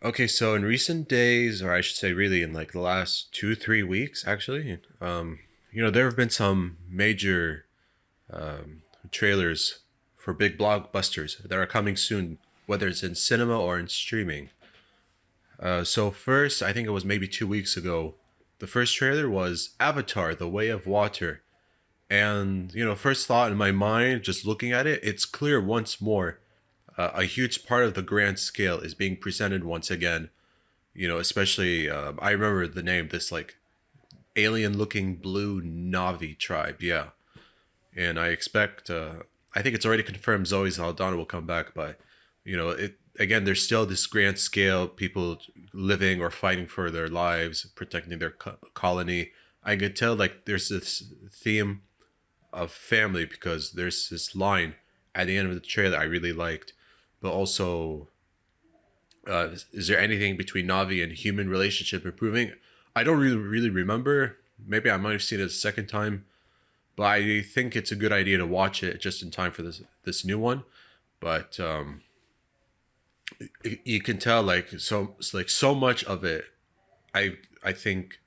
Okay, so in recent days, or I should say, really in like the last 2, 3 weeks, actually, there have been some major trailers for big blockbusters that are coming soon, whether it's in cinema or in streaming. So first, I think it was maybe 2 weeks ago, the first trailer was Avatar: The Way of Water, and first thought in my mind, just looking at it, it's clear once more, a huge part of the grand scale is being presented once again. Especially I remember the name, this like alien looking blue Navi tribe, yeah. And I think it's already confirmed Zoe Saldana will come back, but it again, there's still this grand scale, people living or fighting for their lives, protecting their colony. I could tell like there's this theme of family, because there's this line at the end of the trailer I really liked, but also, is there anything between Navi and human relationship improving? I don't really remember. Maybe I might have seen it a second time, but I think it's a good idea to watch it just in time for this new one. But you can tell so much of it. I think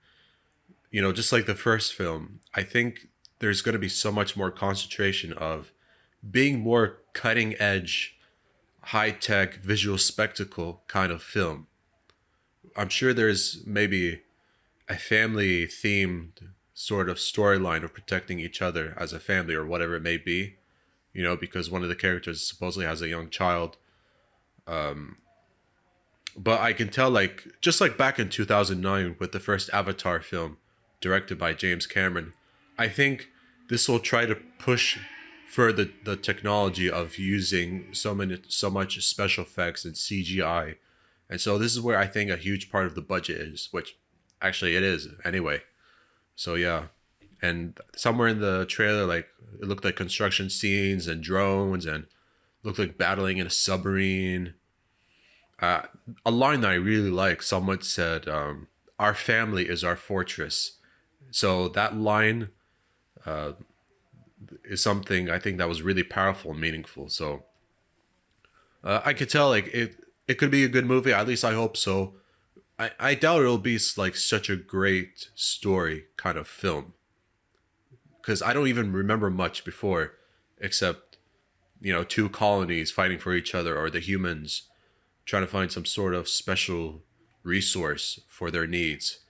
just like the first film. I think there's going to be so much more concentration of being more cutting edge, high tech visual spectacle kind of film. I'm sure there's maybe a family themed sort of storyline of protecting each other as a family or whatever it may be, because one of the characters supposedly has a young child. But I can tell, like, just like back in 2009 with the first Avatar film directed by James Cameron, I think this will try to push for the technology of using so much special effects and CGI. And so this is where I think a huge part of the budget is, which actually it is anyway. So yeah. And somewhere in the trailer, like, it looked like construction scenes and drones, and looked like battling in a submarine. Uh, a line that I really like, someone said, "Our family is our fortress." So that line is something I think that was really powerful and meaningful. So I could tell, like, it could be a good movie. At least I hope so. I doubt it'll be like such a great story kind of film, because I don't even remember much before, except two colonies fighting for each other, or the humans trying to find some sort of special resource for their needs.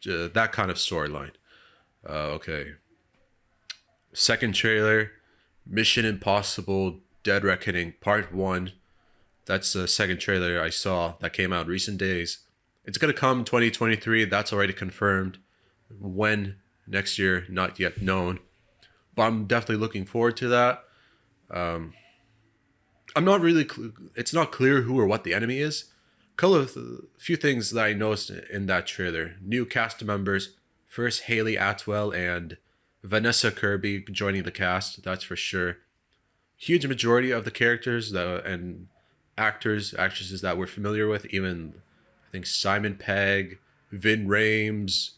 That kind of storyline. Okay. Second trailer, Mission Impossible Dead Reckoning Part 1. That's the second trailer I saw that came out in recent days. It's going to come 2023. That's already confirmed. When next year, not yet known. But I'm definitely looking forward to that. I'm not really. It's not clear who or what the enemy is. A few things that I noticed in that trailer: new cast members. First, Haley Atwell and Vanessa Kirby joining the cast. That's for sure. Huge majority of the characters and actresses that we're familiar with. Even I think Simon Pegg, Vin Rames,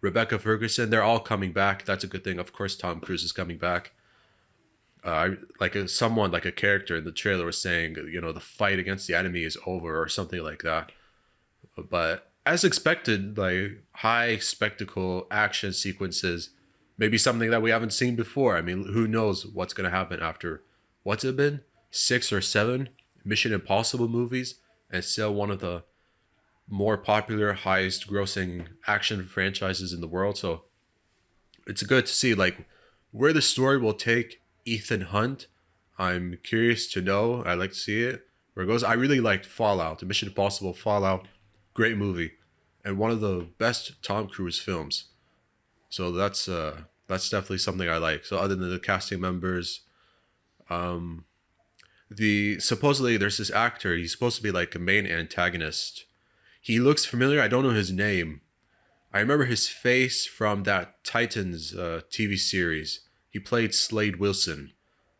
Rebecca Ferguson. They're all coming back. That's a good thing. Of course, Tom Cruise is coming back. Someone, like a character in the trailer, was saying, the fight against the enemy is over or something like that. But as expected, like, high spectacle action sequences, maybe something that we haven't seen before. I mean, who knows what's going to happen after, what's it been, 6 or 7 Mission Impossible movies, and still one of the more popular, highest grossing action franchises in the world. So it's good to see, like, where the story will take Ethan Hunt. I'm curious to know. I like to see it where it goes. I really liked Fallout, the Mission Impossible Fallout. Great movie, and one of the best Tom Cruise films. So that's definitely something I like. So other than the casting members, the supposedly there's this actor. He's supposed to be like a main antagonist. He looks familiar. I don't know his name. I remember his face from that Titans TV series. He played Slade Wilson.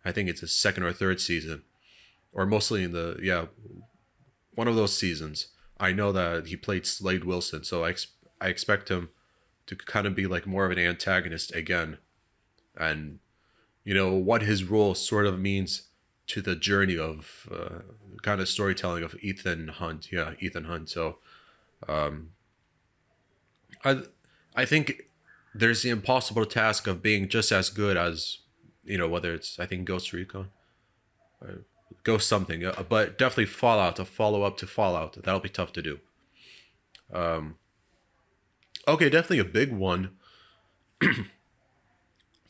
I think it's a second or third season, or mostly in the, yeah, one of those seasons. I know that he played Slade Wilson, so I expect him to kind of be like more of an antagonist again, and what his role sort of means to the journey of kind of storytelling of Ethan Hunt. Yeah, Ethan Hunt. So I I think there's the impossible task of being just as good as whether it's I think Ghost Recon, Ghost something, but definitely Fallout, a follow up to Fallout. That'll be tough to do. Okay, definitely a big one.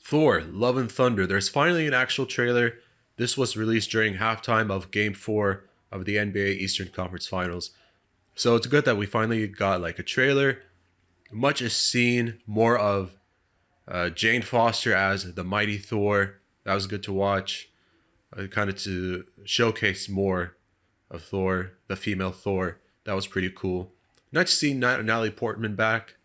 Thor: Love and Thunder. There's finally an actual trailer. This was released during halftime of Game 4 of the NBA Eastern Conference Finals. So it's good that we finally got like a trailer. Much is seen, more of Jane Foster as the mighty Thor. That was good to watch. Kind of to showcase more of Thor, the female Thor. That was pretty cool. Nice to see Natalie Portman back.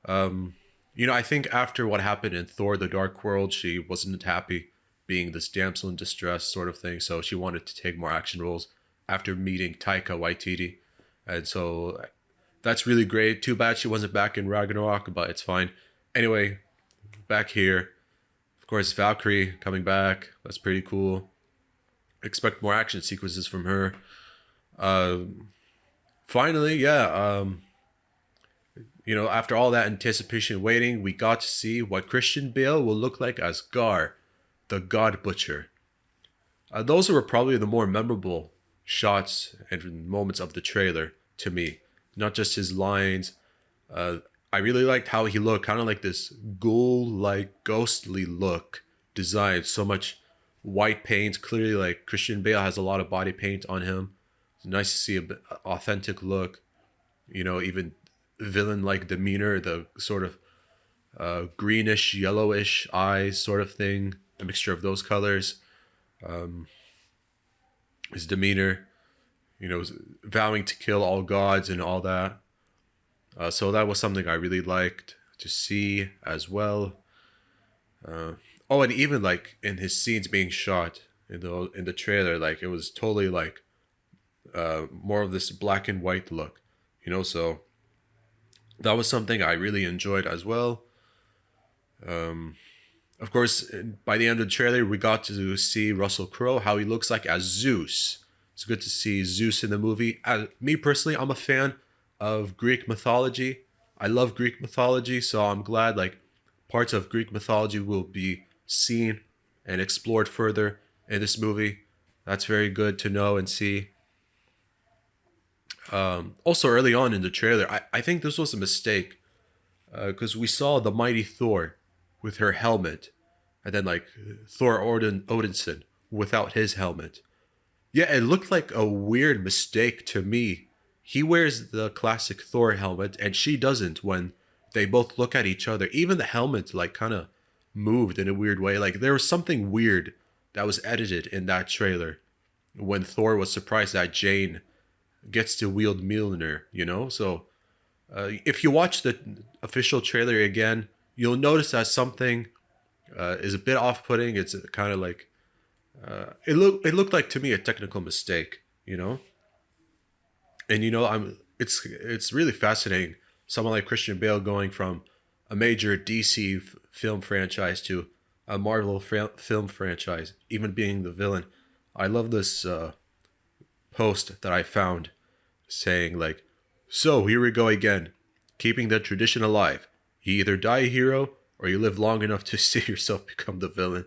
I think after what happened in Thor: The Dark World, she wasn't happy being this damsel in distress sort of thing, so she wanted to take more action roles after meeting Taika Waititi. And so that's really great. Too bad she wasn't back in Ragnarok, but it's fine. Anyway, back here. Of course, Valkyrie coming back. That's pretty cool. Expect more action sequences from her. Finally, yeah. After all that anticipation waiting, we got to see what Christian Bale will look like as Gar, the God Butcher. Those were probably the more memorable shots and moments of the trailer to me. Not just his lines. I really liked how he looked, kind of like this ghoul-like, ghostly look design. So much white paint. Clearly, like Christian Bale has a lot of body paint on him. It's nice to see a bit authentic look. Even villain-like demeanor, the sort of greenish, yellowish eyes sort of thing, a mixture of those colors. His demeanor, vowing to kill all gods and all that. So that was something I really liked to see as well. And even like in his scenes being shot in the trailer, like it was totally like more of this black and white look, So that was something I really enjoyed as well. Of course, by the end of the trailer, we got to see Russell Crowe, how he looks like as Zeus. It's good to see Zeus in the movie. Me personally, I'm a fan of Greek mythology. I love Greek mythology, so I'm glad like parts of Greek mythology will be seen and explored further in this movie. That's very good to know and see. Also, early on in the trailer, I think this was a mistake because we saw the mighty Thor with her helmet, and then like Thor Odinson without his helmet. Yeah, it looked like a weird mistake to me. He wears the classic Thor helmet, and she doesn't when they both look at each other. Even the helmet, like, kind of moved in a weird way. Like, there was something weird that was edited in that trailer when Thor was surprised that Jane gets to wield Mjolnir. So, if you watch the official trailer again, you'll notice that something is a bit off-putting. It's kind of like it looked like to me a technical mistake. And it's really fascinating. Someone like Christian Bale going from a major DC film franchise to a Marvel film franchise, even being the villain. I love this post that I found saying like, "So here we go again, keeping the tradition alive. You either die a hero or you live long enough to see yourself become the villain."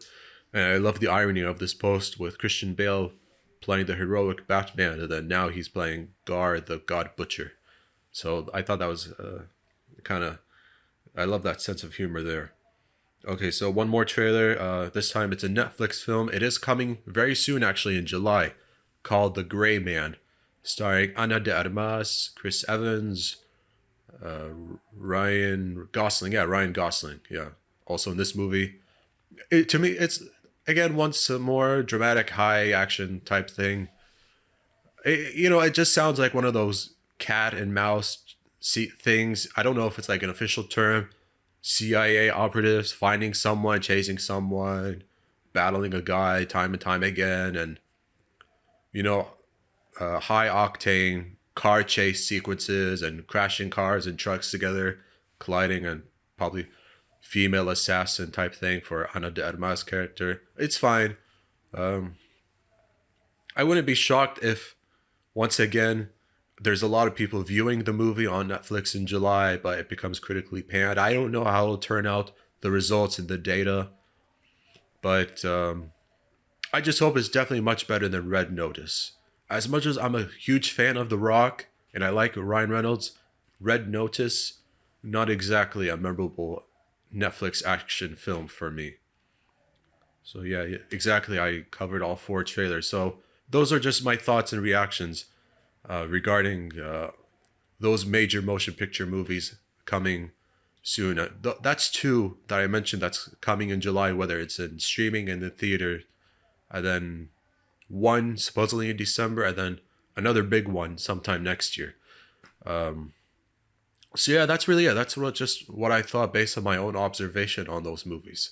And I love the irony of this post with Christian Bale playing the heroic Batman, and then now he's playing Gar, the God Butcher. So I thought that was I love that sense of humor there. Okay, so one more trailer. This time it's a Netflix film. It is coming very soon, actually, in July, called The Gray Man, starring Ana de Armas, Chris Evans, Ryan Gosling. Yeah, Ryan Gosling. Yeah, also in this movie. To me, it's again once a more dramatic, high action type thing. It just sounds like one of those cat and mouse things. I don't know if it's like an official term. CIA operatives finding someone, chasing someone, battling a guy time and time again, and high octane car chase sequences and crashing cars and trucks together, colliding, and probably female assassin type thing for Ana de Armas character. It's fine. I wouldn't be shocked if, once again, there's a lot of people viewing the movie on Netflix in July, but it becomes critically panned. I don't know how it'll turn out, the results and the data, but I just hope it's definitely much better than Red Notice. As much as I'm a huge fan of The Rock and I like Ryan Reynolds, Red Notice, not exactly a memorable Netflix action film for me. So yeah, exactly. I covered all four trailers. So those are just my thoughts and reactions regarding those major motion picture movies coming soon. That's two that I mentioned that's coming in July, whether it's in streaming and the theater, and then one supposedly in December, and then another big one sometime next year. So yeah, that's really it. That's what just what I thought based on my own observation on those movies.